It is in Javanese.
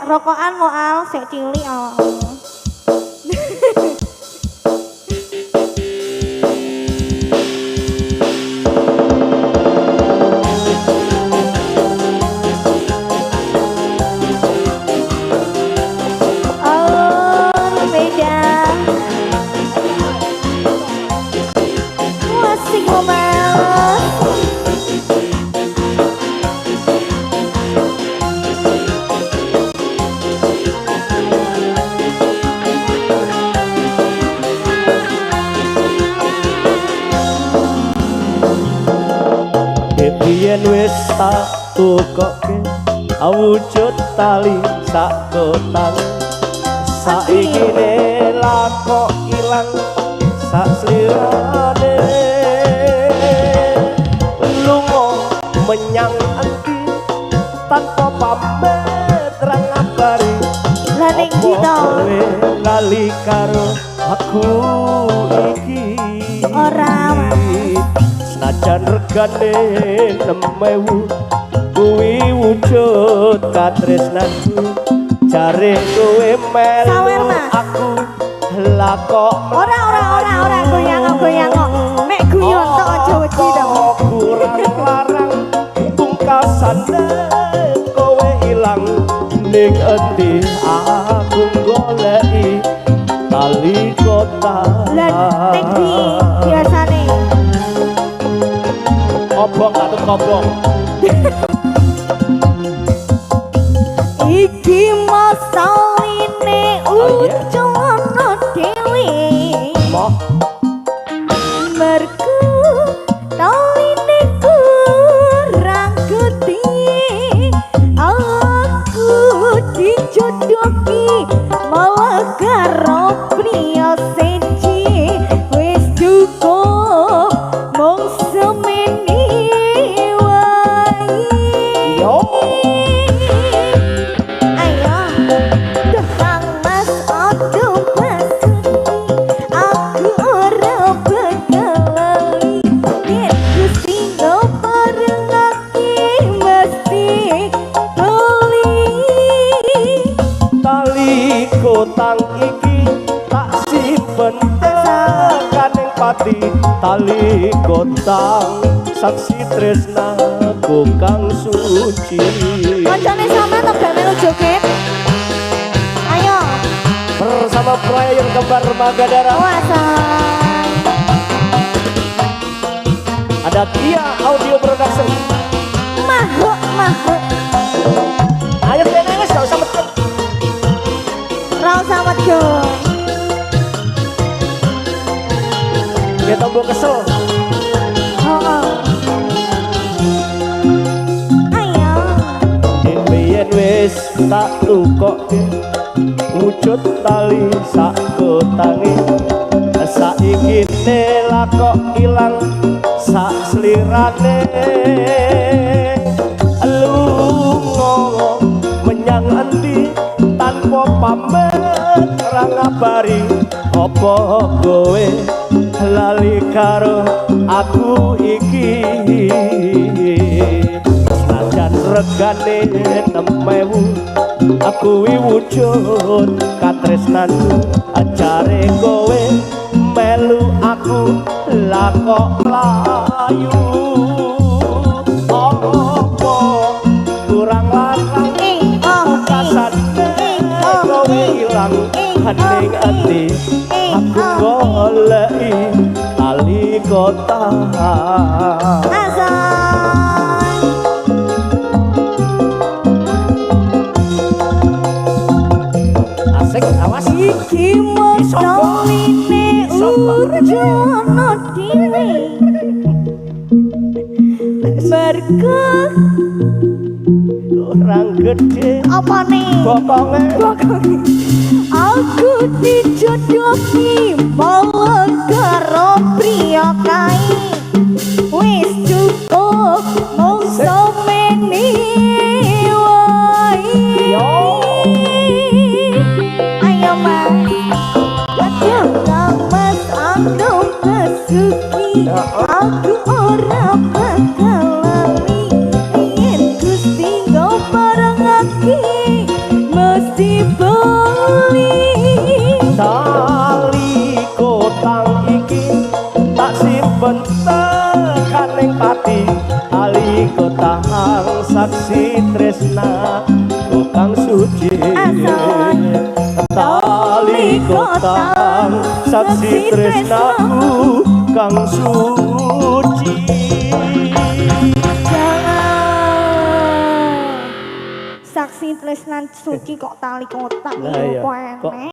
rokokan mau al sik cilik al. Yen wis tak tukoke awujud tali sak kotang saiki lakok ilang sak slirane lunga menyang endi tanpa pamit ra ngabari lan ing dina lali karo aku iki ora najan regane 6.000 kuwi wujud katresnanku jare kowe melu aku lah kok ora goyang mek guyon tok aja wedi to kurang larang pungkasane kowe ilang ning endi aku goleki tali kota lan ning biasane kobong atau kobong iki masaline ujono dhewe merku taline kurang gede aku dijodohi malah karo priya siji wis cukup mung semene kotang iki tak simpen kaning pati tali kotang saksi tresnaku kang suci kancane sama tebak melu joget ayo bersama player kembar Magadara ada Kia Audio Production mahuk ayo nangis gak usah metut rasa wedok dia tombol kesel ayo yen wis tak tukoke wujud tali sak kotange saiki lakok ilang sak slirane lunga menyang endi tanpa pamit ra ngabari apa kowe lali karo aku iki najan regane 6.000 aku wujud katresnanku ajare kowe melu aku lakok layu apa kurang larang kasan kowe ilang hening ati aku goleki tali kota asik awas iki masaline ujono dhewe mergo orang gede apane bokonge aku dijodohi malah karo priya kae wis cukup mung semene wae ayo mas mas aku kesuki aku ora bakal lali yen Gusti nggo barengake dibeli. Tali kotang iki tak simpen tekaning pati. Tali kotang saksi tresna kang suci. Tali kotang saksi tresnaku kang suci. Saksi tresnan suci kok tali kotak Lah iya, kok kok enek.